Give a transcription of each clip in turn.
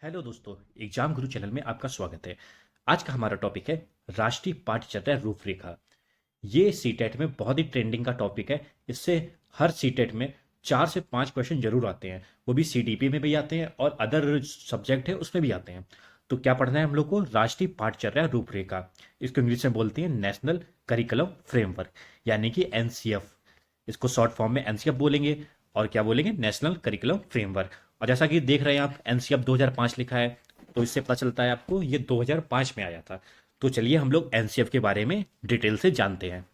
Hello दोस्तों, exam गुरु channel में आपका स्वागत है। आज का हमारा टॉपिक है राष्ट्रीय पाठ्यचर्या रूपरेखा। ये सीटेट में बहुत ही ट्रेंडिंग का टॉपिक है। इससे हर सीटेट में 4 से 5 क्वेश्चन जरूर आते हैं। वो भी सीटीपी में भी आते हैं और अदर सब्जेक्ट है उसमें भी आते हैं। तो क्या पढ़ना है हम लोग को? राष्ट्रीय पाठ्यचर्या रूपरेखा। इसको इंग्लिश में बोलते हैं नेशनल करिकुलम फ्रेमवर्क, यानी कि एनसीएफ। इसको शॉर्ट फॉर्म में एनसीएफ बोलेंगे। और क्या बोलेंगे? National curriculum framework. और जैसा कि देख रहे हैं आप, एनसीएफ 2005 लिखा है, तो इससे पता चलता है आपको ये 2005 में आया था। तो चलिए हम लोग एनसीएफ के बारे में डिटेल से जानते हैं।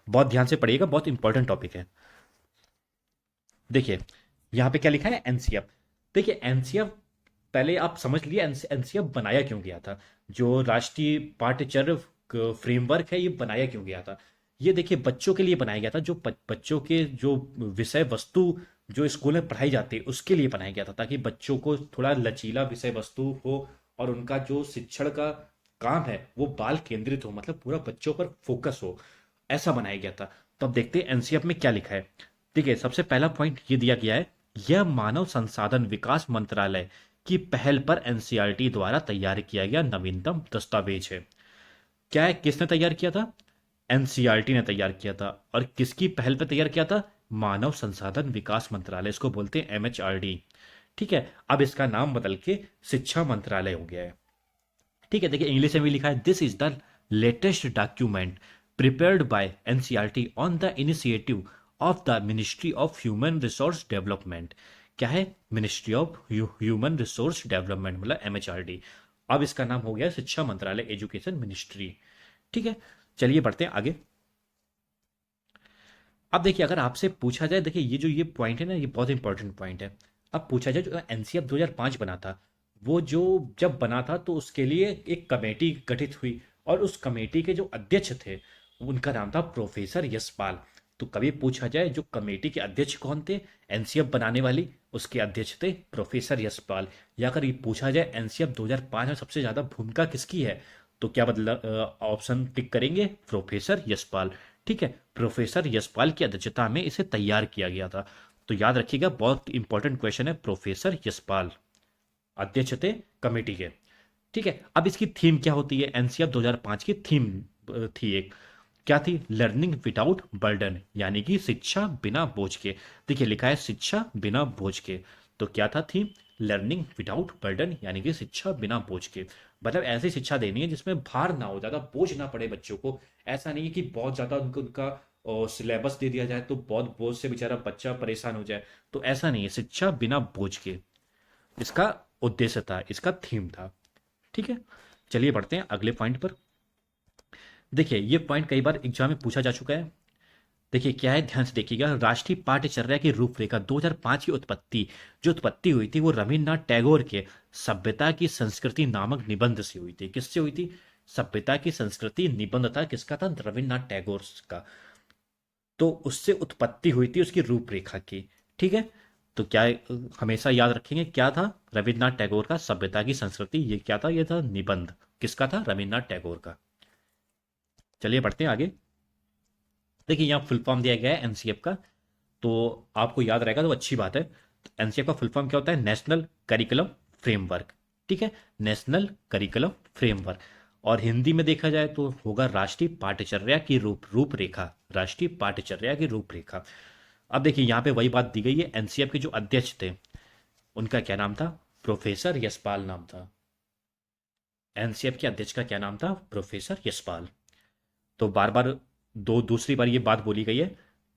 बहुत ध्यान से पढ़िएगा, बहुत इंपॉर्टेंट टॉपिक है। देखिए, यहाँ पे क्या लिखा है? एनसीएफ। देखिए, एनसीएफ पहले आप समझ लिए एनसीएफ बनाया क्यों गया था। जो राष्ट्रीय पाठ्यचर्या फ्रेमवर्क है, ये बनाया क्यों गया था? ये देखिए, बच्चों के लिए बनाया गया था। जो बच्चों के जो विषय वस्तु जो स्कूल में पढ़ाई जाती है उसके लिए बनाया गया था, ताकि बच्चों को थोड़ा लचीला विषय वस्तु हो और उनका जो शिक्षण का काम है वो बाल केंद्रित हो, मतलब पूरा बच्चों पर फोकस हो। ऐसा बनाया गया था। तो अब देखते हैं एनसीएफ में क्या लिखा है। देखिए, सबसे पहला पॉइंट ये दिया गया है, यह मानव संसाधन विकास मंत्रालय की पहल पर एनसीईआरटी द्वारा तैयार किया गया नवीनतम दस्तावेज है। क्या है? किसने तैयार किया था? एनसीईआरटी ने तैयार किया था। और किसकी पहल पर तैयार किया था? मानव संसाधन विकास मंत्रालय, इसको बोलते हैं एमएचआरडी। ठीक है, अब इसका नाम बदल के शिक्षा मंत्रालय हो गया है। ठीक है, देखिए इंग्लिश में भी लिखा है, this is the latest document prepared by NCERT on the initiative of the ministry of human resource development. क्या है? Ministry of human resource development, मतलब एमएचआरडी। अब इसका नाम हो गया शिक्षा मंत्रालय, एजुकेशन मिनिस्ट्री। ठीक है, चलिए बढ़ते हैं आगे। अब देखिए, अगर आपसे पूछा जाए, देखिए ये पॉइंट है ना, ये बहुत इंपॉर्टेंट पॉइंट है। अब पूछा जाए, जो एनसीएफ 2005 बना था, वो जो जब बना था तो उसके लिए एक कमेटी गठित हुई। और उस कमेटी के जो अध्यक्ष थे, उनका नाम था प्रोफेसर यशपाल। तो कभी पूछा जाए जो कमेटी के अध्यक्ष कौन थे एनसीएफ बनाने वाली, उसके अध्यक्ष थे प्रोफेसर यशपाल। या अगर ये पूछा जाए एनसीएफ 2005 में सबसे ज्यादा भूमिका किसकी है, तो क्या बदला? ऑप्शन टिक करेंगे, प्रोफेसर यशपाल। ठीक है, प्रोफेसर यशपाल की अध्यक्षता में इसे तैयार किया गया था। तो याद रखिएगा, बहुत इंपॉर्टेंट क्वेश्चन है। प्रोफेसर यशपाल अध्यक्ष थे कमेटी के। ठीक है, अब इसकी थीम क्या होती है? एनसीएफ 2005 की थीम थी एक, क्या थी? लर्निंग विदाउट बर्डन, यानी कि शिक्षा बिना बोझ के। देखिए, लिखा है शिक्षा बिना बोझ के। तो क्या था थीम? लर्निंग विदाउट बर्डन, यानी कि शिक्षा बिना बोझ के। मतलब ऐसी शिक्षा देनी है जिसमें भार ना हो, ज्यादा बोझ ना पड़े बच्चों को। ऐसा नहीं है कि बहुत ज्यादा उनको उनका सिलेबस दे दिया जाए तो बहुत बोझ से बेचारा बच्चा परेशान हो जाए। तो ऐसा नहीं है, शिक्षा बिना बोझ के इसका उद्देश्य था, इसका थीम था। ठीक है, चलिए बढ़ते हैं अगले पॉइंट पर। देखिए, ये पॉइंट कई बार एग्जाम में पूछा जा चुका है। देखिए क्या है, ध्यान से देखिएगा। राष्ट्रीय पाठ्यचर्या की रूपरेखा 2005 की उत्पत्ति, जो उत्पत्ति हुई थी वो रविन्द्रनाथ टैगोर के सभ्यता की संस्कृति नामक निबंध से हुई थी। किससे हुई थी? सभ्यता की संस्कृति निबंध था, किसका था? रविन्द्रनाथ टैगोर का। तो उससे उत्पत्ति हुई थी उसकी रूपरेखा की। ठीक है, तो क्या हमेशा याद रखेंगे, क्या था? रविन्द्रनाथ टैगोर का सभ्यता की संस्कृति, ये क्या था? ये था निबंध। किसका था? रविन्द्रनाथ टैगोर का। चलिए बढ़ते हैं आगे। देखिए, यहाँ फुल फॉर्म दिया गया है एनसीएफ का, तो आपको याद रहेगा तो अच्छी बात है। एनसीएफ का फुल फॉर्म क्या होता है? National curriculum framework. ठीक है, नेशनल करिकुलम फ्रेमवर्क। और हिंदी में देखा जाए तो होगा राष्ट्रीय पाठ्यचर्या की रूपरेखा। राष्ट्रीय पाठ्यचर्या की रूपरेखा। अब देखिए, यहाँ पे वही बात दी गई है। एनसीएफ के जो अध्यक्ष थे उनका क्या नाम था? प्रोफेसर यशपाल नाम था। एनसीएफ के अध्यक्ष का क्या नाम था? प्रोफेसर यशपाल। तो बार बार दूसरी बार ये बात बोली गई है,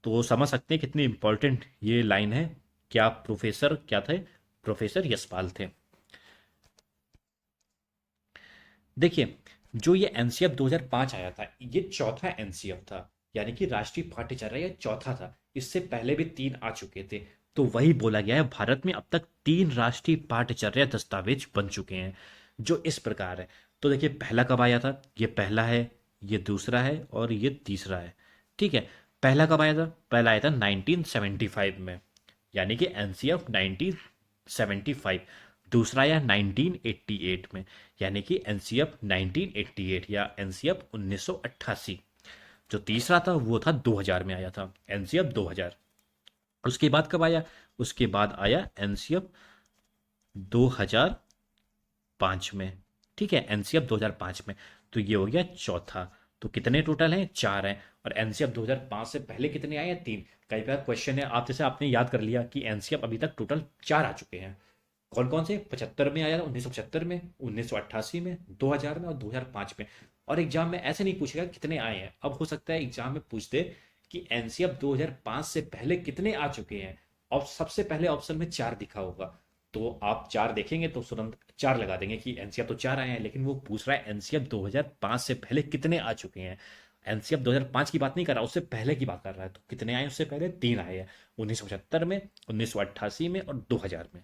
तो समझ सकते हैं कितनी इंपॉर्टेंट ये लाइन है। क्या प्रोफेसर क्या थे? प्रोफेसर यशपाल थे। देखिए, जो ये एनसीएफ 2005 आया था, ये चौथा एनसीएफ था, यानी कि राष्ट्रीय पाठ्यचर्या ये चौथा था। इससे पहले भी 3 आ चुके थे। तो वही बोला गया है, भारत में अब तक 3 राष्ट्रीय पाठ्यचर्या दस्तावेज बन चुके हैं, जो इस प्रकार है। तो देखिए, पहला कब आया था? ये पहला है, ये दूसरा है और ये तीसरा है। ठीक है, पहला कब आया था? पहला आया था 1975 में, यानी कि एनसीएफ 1975। दूसरा आया 1988 में, यानी कि एनसीएफ 1988 या एनसीएफ 1988। जो तीसरा था वो था 2000 में आया था, एनसीएफ 2000। उसके बाद कब आया? उसके बाद आया एनसीएफ 2000, 2005 में। ठीक है, एनसीएफ 2005 में। तो ये हो गया चौथा। तो कितने टोटल हैं? चार हैं। और एनसीएफ 2005 से पहले कितने आए हैं? तीन। कई बार क्वेश्चन है आप, जैसे आपने याद कर लिया कि एनसीएफ अभी तक टोटल चार आ चुके हैं। कौन कौन से? 75 में आया था, 1975 में, 1988 में, 2000 में और 2005 में। और एग्जाम में ऐसे नहीं पूछेगा कितने आए हैं, अब हो सकता है एग्जाम में पूछ दे कि एनसीएफ 2005 से पहले कितने आ चुके हैं, और सबसे पहले ऑप्शन में चार दिखा होगा। तो आप चार देखेंगे तो तुरंत चार लगा देंगे कि एनसीएफ तो चार आए हैं, लेकिन वो पूछ रहा है एनसीएफ 2005 से पहले कितने आ चुके हैं। एनसीएफ 2005 की बात नहीं कर रहा, उससे पहले की बात कर रहा है। तो कितने आए उससे पहले? तीन आए हैं, 1975 में, 1988 में और 2000 में।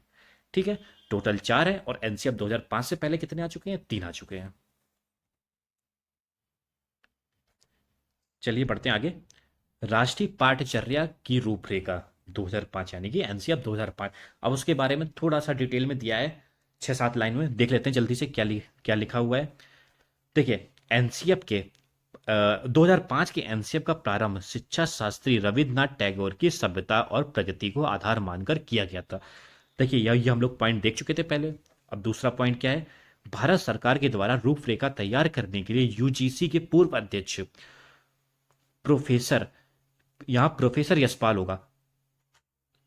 ठीक है, टोटल चार है। और एनसीएफ 2005 से पहले कितने आ चुके हैं? तीन आ चुके हैं। चलिए बढ़ते हैं आगे। राष्ट्रीय पाठचर्या की रूपरेखा 2005, यानी कि एनसीएफ 2005। अब उसके बारे में थोड़ा सा डिटेल में दिया है, 6-7 लाइन में देख लेते हैं जल्दी से क्या लिखा हुआ है। देखिए, एनसीएफ के 2005 के एनसीएफ का प्रारंभ शिक्षा शास्त्री रविन्द्रनाथ टैगोर की सभ्यता और प्रगति को आधार मानकर किया गया था। देखिए, ये हम लोग पॉइंट देख चुके थे पहले। अब दूसरा पॉइंट क्या है? भारत सरकार के द्वारा रूपरेखा तैयार करने के लिए यूजीसी के पूर्व अध्यक्ष प्रोफेसर, यहाँ प्रोफेसर यशपाल होगा,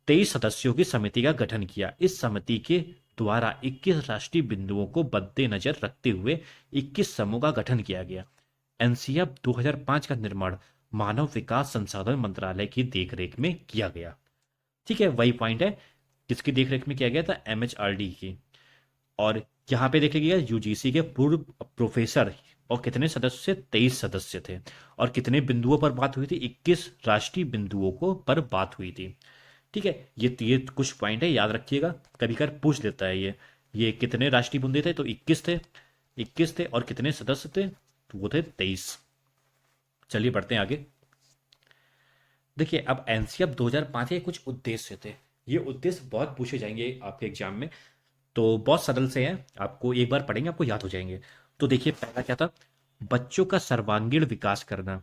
23 सदस्यों की समिति का गठन किया। इस समिति के द्वारा 21 राष्ट्रीय बिंदुओं को मद्देनजर रखते हुए 21 समूह का गठन किया गया। एनसीएफ 2005 का निर्माण मानव विकास संसाधन मंत्रालय की देखरेख में किया गया। ठीक है, वही पॉइंट है, किसकी देखरेख में किया गया था? एमएचआरडी की। और यहाँ पे देख लीजिएगा, यूजीसी के पूर्व प्रोफेसर, और कितने सदस्य? 23 सदस्य थे। और कितने बिंदुओं पर बात हुई थी? 21 राष्ट्रीय बिंदुओं को पर बात हुई थी। ठीक है, ये कुछ पॉइंट है, याद रखिएगा, कभी कभी पूछ लेता है ये कितने राष्ट्रीय बिंदु थे? तो 21 थे। 21 थे। और कितने सदस्य थे? तो वो थे 23। चलिए बढ़ते हैं आगे। देखिए, अब एनसीएफ 2005 के कुछ उद्देश्य थे। ये उद्देश्य बहुत पूछे जाएंगे आपके एग्जाम में। तो बहुत सरल से हैं, आपको एक बार पढ़ेंगे आपको याद हो जाएंगे। तो देखिए, पहला क्या था? बच्चों का सर्वांगीण विकास करना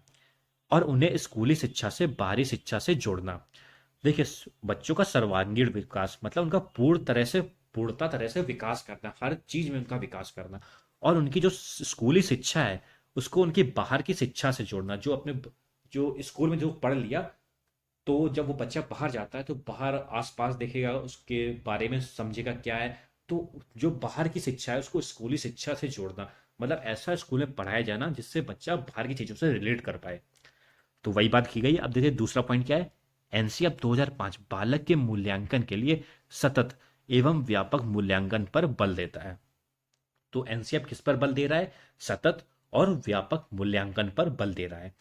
और उन्हें स्कूली शिक्षा से बाहरी शिक्षा से जोड़ना। देखिए, बच्चों का सर्वांगीण विकास मतलब उनका पूर्णता तरह से विकास करना, हर चीज में उनका विकास करना। और उनकी जो स्कूली शिक्षा है उसको उनकी बाहर की शिक्षा से जोड़ना। जो स्कूल में जो पढ़ लिया, तो जब वो बच्चा बाहर जाता है तो बाहर आसपास देखेगा, उसके बारे में समझेगा क्या है। तो जो बाहर की शिक्षा है उसको स्कूली शिक्षा से जोड़ना, मतलब ऐसा स्कूल में पढ़ाया जाना जिससे बच्चा बाहर की चीजों से रिलेट कर पाए। तो वही बात की गई। अब देखिए दूसरा पॉइंट क्या है? एनसीएफ 2005 बालक के मूल्यांकन के लिए सतत एवं व्यापक मूल्यांकन पर बल देता है। तो एनसीएफ किस पर बल दे रहा है? सतत और व्यापक मूल्यांकन पर बल दे रहा है।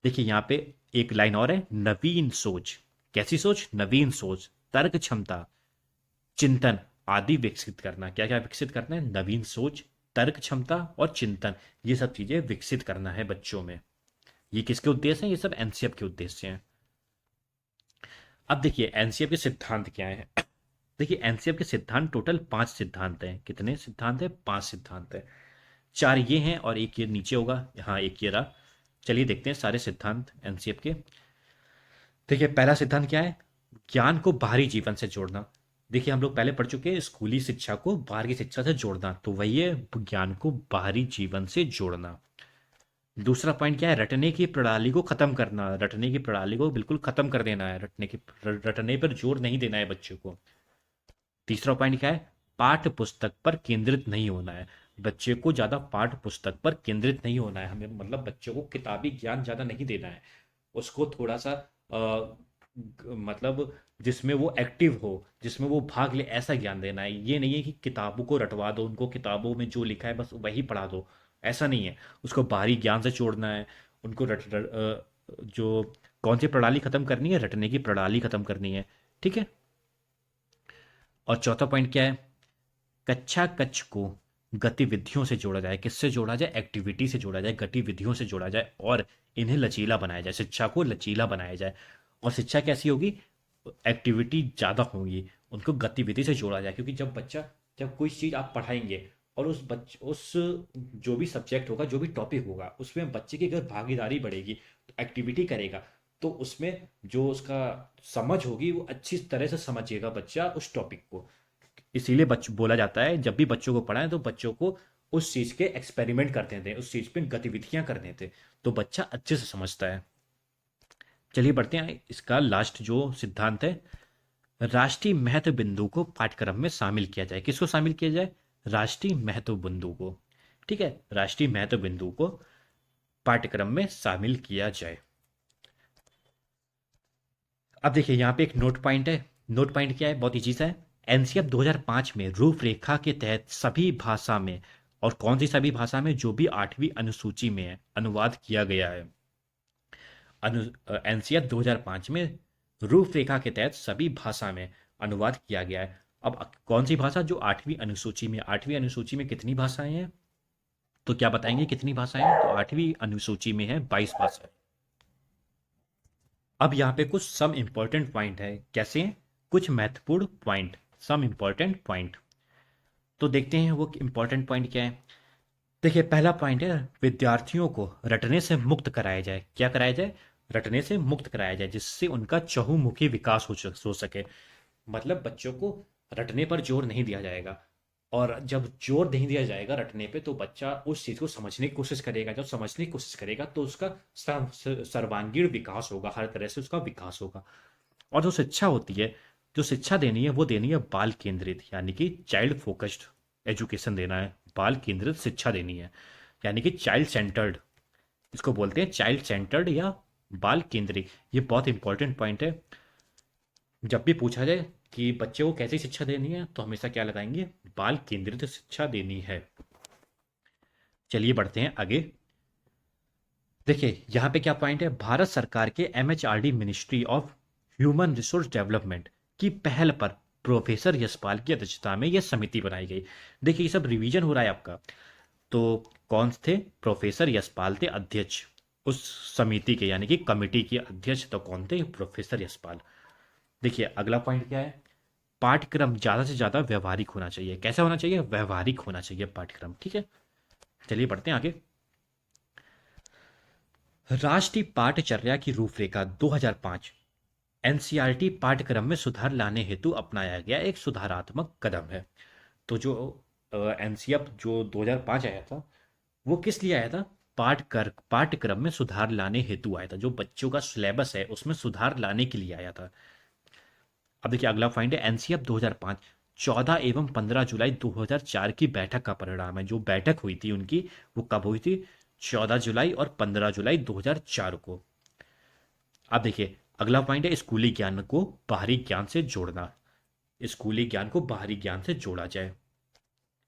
देखिए यहाँ पे एक लाइन और है, नवीन सोच। कैसी सोच? नवीन सोच, तर्क क्षमता, चिंतन आदि विकसित करना। क्या क्या विकसित करना है? नवीन सोच, तर्क क्षमता और चिंतन, ये सब चीजें विकसित करना है बच्चों में। ये किसके उद्देश्य हैं? ये सब एनसीएफ के उद्देश्य हैं। अब देखिए एनसीएफ के सिद्धांत क्या है। देखिए, एनसीएफ के सिद्धांत टोटल 5 सिद्धांत हैं। कितने सिद्धांत हैं? 5 सिद्धांत हैं। चार ये हैं और एक ये नीचे होगा, हाँ एक ये रहा। चलिए देखते हैं सारे सिद्धांत एनसीएफ के। देखिए, पहला सिद्धांत क्या है? ज्ञान को बाहरी जीवन से जोड़ना। देखिए, हम लोग पहले पढ़ चुके हैं, स्कूली शिक्षा को बाहर की शिक्षा से जोड़ना, तो वही है, ज्ञान को बाहरी जीवन से जोड़ना। दूसरा पॉइंट क्या है? रटने की प्रणाली को खत्म करना। रटने की प्रणाली को बिल्कुल खत्म कर देना है, रटने पर जोर नहीं देना है बच्चों को। तीसरा पॉइंट क्या है? पाठ्य पुस्तक पर केंद्रित नहीं होना है। बच्चे को ज्यादा पाठ्य पुस्तक पर केंद्रित नहीं होना है हमें, मतलब बच्चों को किताबी ज्ञान ज्यादा नहीं देना है। उसको थोड़ा सा मतलब जिसमें वो एक्टिव हो, जिसमें वो भाग ले, ऐसा ज्ञान देना है। ये नहीं है कि किताबों को रटवा दो, उनको किताबों में जो लिखा है बस वही पढ़ा दो, ऐसा नहीं है। उसको बाहरी ज्ञान से छोड़ना है। उनको जो कौन सी प्रणाली खत्म करनी है? रटने की प्रणाली खत्म करनी है। ठीक है। और चौथा पॉइंट क्या है? कक्षा कक्ष को गतिविधियों से जोड़ा जाए। किससे जोड़ा जाए? एक्टिविटी से जोड़ा जाए, गतिविधियों से जोड़ा जाए, और इन्हें लचीला बनाया जाए, शिक्षा को लचीला बनाया जाए। और शिक्षा कैसी होगी? एक्टिविटी ज़्यादा होगी, उनको गतिविधि से जोड़ा जाए। क्योंकि जब कोई चीज़ आप पढ़ाएंगे और उस जो भी सब्जेक्ट होगा, जो भी टॉपिक होगा, उसमें बच्चे की अगर भागीदारी बढ़ेगी, तो एक्टिविटी करेगा, तो उसमें जो उसका समझ होगी वो अच्छी तरह से समझिएगा बच्चा उस टॉपिक को। इसीलिए बोला जाता है जब भी बच्चों को पढ़ाएं तो बच्चों को उस चीज के एक्सपेरिमेंट करते थे, उस चीज पे गतिविधियां करते थे, तो बच्चा अच्छे से समझता है। चलिए बढ़ते हैं, इसका लास्ट जो सिद्धांत है, राष्ट्रीय महत्व बिंदु को पाठ्यक्रम में शामिल किया जाए। किसको शामिल किया जाए? राष्ट्रीय महत्व बिंदु को। ठीक है, राष्ट्रीय महत्व बिंदु को पाठ्यक्रम में शामिल किया जाए। अब देखिए यहाँ पे एक नोट पॉइंट है। नोट पॉइंट क्या है? बहुत ईजी सा है। एनसीएफ 2005 में रूपरेखा के तहत सभी भाषा में, और कौन सी सभी भाषा में? जो भी 8वीं अनुसूची में है, अनुवाद किया गया है। एनसीएफ 2005 में रूपरेखा के तहत सभी भाषा में अनुवाद किया गया है। अब कौन सी भाषा? जो 8वीं अनुसूची में। 8वीं अनुसूची में कितनी भाषाएं हैं? तो क्या बताएंगे कितनी भाषाएं हैं? तो 8वीं अनुसूची में है 22 भाषाएं। अब यहाँ पे कुछ सम इंपॉर्टेंट पॉइंट है। कैसे हैं? कुछ महत्वपूर्ण पॉइंट, सम इंपॉर्टेंट पॉइंट। तो देखते हैं वो इंपॉर्टेंट पॉइंट क्या है। देखिए पहला पॉइंट है, विद्यार्थियों को रटने से मुक्त कराया जाए। क्या कराया जाए? रटने से मुक्त कराया जाए, जिससे उनका चहुमुखी विकास हो सके। मतलब बच्चों को रटने पर जोर नहीं दिया जाएगा, और जब जोर नहीं दिया जाएगा रटने पे तो बच्चा उस चीज को समझने की कोशिश करेगा। जब समझने की कोशिश करेगा तो उसका सर्वांगीण विकास होगा, हर तरह से उसका विकास होगा। और जो शिक्षा होती है, जो शिक्षा देनी है वो देनी है बाल केंद्रित, यानी कि चाइल्ड फोकस्ड एजुकेशन देना है। बाल केंद्रित शिक्षा देनी है, यानी कि चाइल्ड सेंटर्ड, इसको बोलते हैं चाइल्ड सेंटर्ड या बाल केंद्रित। ये बहुत इंपॉर्टेंट पॉइंट है। जब भी पूछा जाए कि बच्चे को कैसी शिक्षा देनी है तो हमेशा क्या लगाएंगे? बाल केंद्रित शिक्षा देनी है। चलिए बढ़ते हैं आगे। देखिए यहाँ पे क्या पॉइंट है, भारत सरकार के MHRD ministry of human resource development की पहल पर प्रोफेसर यशपाल की अध्यक्षता में यह समिति बनाई गई। देखिए ये सब रिवीजन हो रहा है आपका। तो कौन थे? प्रोफेसर यशपाल थे अध्यक्ष उस समिति के, यानी कि कमिटी के अध्यक्ष तो कौन थे? प्रोफेसर यशपाल। देखिए अगला पॉइंट क्या है, पाठ्यक्रम ज्यादा से ज्यादा व्यवहारिक होना चाहिए। कैसा होना चाहिए? व्यवहारिक होना चाहिए पाठ्यक्रम। ठीक है, चलिए बढ़ते हैं आगे। राष्ट्रीय पाठचर्या की रूपरेखा 2005 एनसीईआरटी पाठ्यक्रम में सुधार लाने हेतु अपनाया गया एक सुधारात्मक कदम है। तो जो एनसीएफ जो 2005 आया था, वो किस लिए आया था? पाठ्यक्रम में सुधार लाने हेतु आया था। जो बच्चों का सिलेबस है उसमें सुधार लाने के लिए आया था। अब देखिए अगला पॉइंट है, एनसीएफ 2005 14 एवं 15 जुलाई 2004 की बैठक का परिणाम है। जो बैठक हुई थी उनकी, वो कब हुई थी? 14 जुलाई और 15 जुलाई 2004 को। अब देखिए अगला पॉइंट है, स्कूली ज्ञान को बाहरी ज्ञान से जोड़ना। स्कूली ज्ञान को बाहरी ज्ञान से जोड़ा जाए।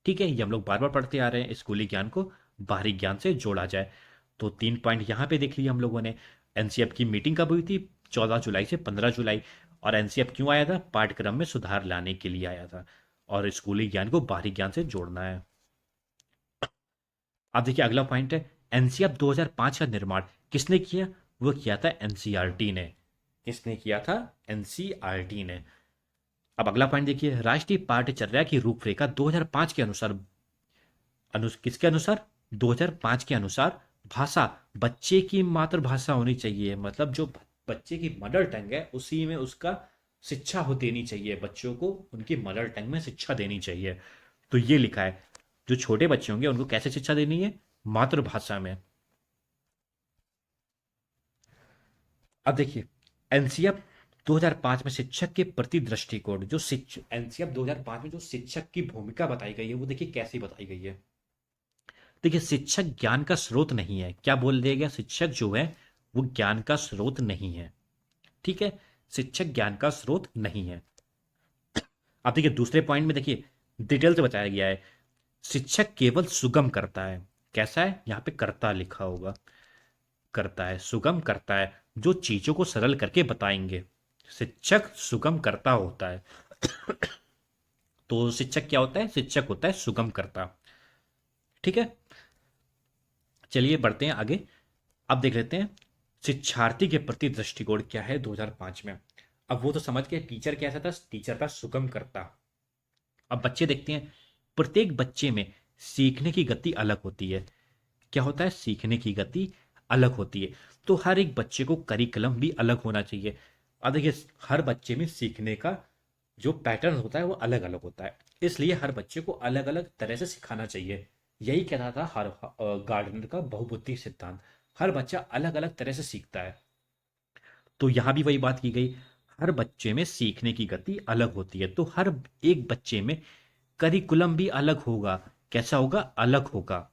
ठीक है, ये हम लोग बार बार पढ़ते आ रहे हैं, स्कूली ज्ञान को बाहरी ज्ञान से जोड़ा जाए। तो 3 पॉइंट यहाँ पे देख लिया हम लोगों ने। एनसीएफ की मीटिंग कब हुई थी? 14 जुलाई से 15 जुलाई। और एनसीएफ क्यों आया था? पाठ्यक्रम में सुधार लाने के लिए आया था, और स्कूली ज्ञान को बाहरी ज्ञान से जोड़ना है। अब देखिए अगला पॉइंट है, एनसीएफ 2005 का निर्माण किसने किया? वो किया था एनसीईआरटी ने। किसने किया था? एनसीईआरटी ने। अब अगला पॉइंट देखिए, राष्ट्रीय पाठ्यचर्या की रूपरेखा 2005 के अनुसार, किसके अनुसार? 2005 के अनुसार भाषा बच्चे की मातृभाषा होनी चाहिए। मतलब जो बच्चे की मदर टंग है उसी में उसका शिक्षा हो देनी चाहिए। बच्चों को उनकी मदर टंग में शिक्षा देनी चाहिए। तो ये लिखा है, जो छोटे बच्चे होंगे उनको कैसे शिक्षा देनी है? मातृभाषा में। अब देखिए एनसीएफ 2005 में शिक्षक के प्रति दृष्टिकोण, जो शिक्षक एनसीएफ 2005 में जो शिक्षक की भूमिका बताई गई है वो देखिए कैसी बताई गई है। देखिए शिक्षक ज्ञान का स्रोत नहीं है। क्या बोल दिया गया? शिक्षक जो है वो ज्ञान का स्रोत नहीं है। ठीक है, शिक्षक ज्ञान का स्रोत नहीं है। अब देखिए दूसरे पॉइंट में देखिए डिटेल से बताया गया है, शिक्षक केवल सुगम करता है। कैसा है? यहाँ पे करता लिखा होगा, करता है, सुगम करता है, जो चीजों को सरल करके बताएंगे। शिक्षक सुगम करता होता है। तो शिक्षक क्या होता है? शिक्षक होता है सुगम करता। ठीक है, चलिए बढ़ते हैं आगे। अब देख लेते हैं शिक्षार्थी के प्रति दृष्टिकोण क्या है 2005 में। अब वो तो समझ गए टीचर कैसा था, टीचर था सुगम करता। अब बच्चे देखते हैं, प्रत्येक बच्चे में सीखने की गति अलग होती है। क्या होता है? सीखने की गति अलग होती है। तो हर एक बच्चे को करिकुलम भी अलग होना चाहिए। अब देखिए हर बच्चे में सीखने का जो पैटर्न होता है वो अलग अलग होता है, इसलिए हर बच्चे को अलग अलग तरह से सिखाना चाहिए। यही कहता था हर गार्डनर का बहुबुद्धि सिद्धांत। हर बच्चा अलग अलग तरह से सीखता है। तो यहाँ भी वही बात की गई, हर बच्चे में सीखने की गति अलग होती है, तो हर एक बच्चे में करिकुलम भी अलग होगा। कैसा होगा? अलग होगा।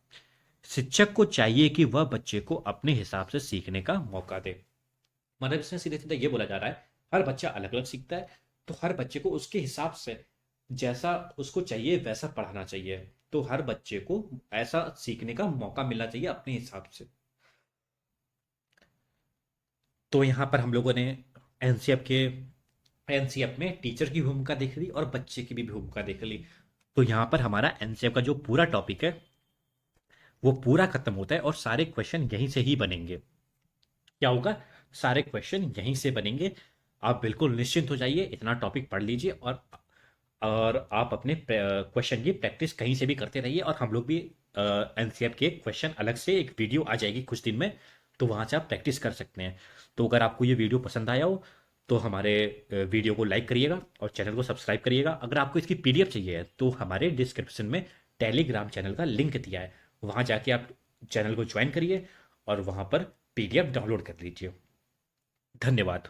शिक्षक को चाहिए कि वह बच्चे को अपने हिसाब से सीखने का मौका दे। मतलब इसमें सीधे सीधे ये बोला जा रहा है, हर बच्चा अलग अलग सीखता है, तो हर बच्चे को उसके हिसाब से, जैसा उसको चाहिए वैसा पढ़ाना चाहिए। तो हर बच्चे को ऐसा सीखने का मौका मिलना चाहिए अपने हिसाब से। तो यहाँ पर हम लोगों ने एनसीएफ में टीचर की भूमिका देख ली और बच्चे की भी भूमिका देख ली। तो यहाँ पर हमारा एनसीएफ का जो पूरा टॉपिक है वो पूरा खत्म होता है और सारे क्वेश्चन यहीं से ही बनेंगे। क्या होगा? सारे क्वेश्चन यहीं से बनेंगे। आप बिल्कुल निश्चिंत हो जाइए, इतना टॉपिक पढ़ लीजिए और आप अपने क्वेश्चन की प्रैक्टिस कहीं से भी करते रहिए। और हम लोग भी एनसीएफ के क्वेश्चन अलग से एक वीडियो आ जाएगी कुछ दिन में, तो वहाँ से आप प्रैक्टिस कर सकते हैं। तो अगर आपको ये वीडियो पसंद आया हो तो हमारे वीडियो को लाइक करिएगा और चैनल को सब्सक्राइब करिएगा। अगर आपको इसकी पीडीएफ चाहिए है तो हमारे डिस्क्रिप्शन में टेलीग्राम चैनल का लिंक दिया है, वहाँ जाके आप चैनल को ज्वाइन करिए और वहाँ पर पीडीएफ डाउनलोड कर लीजिए। धन्यवाद।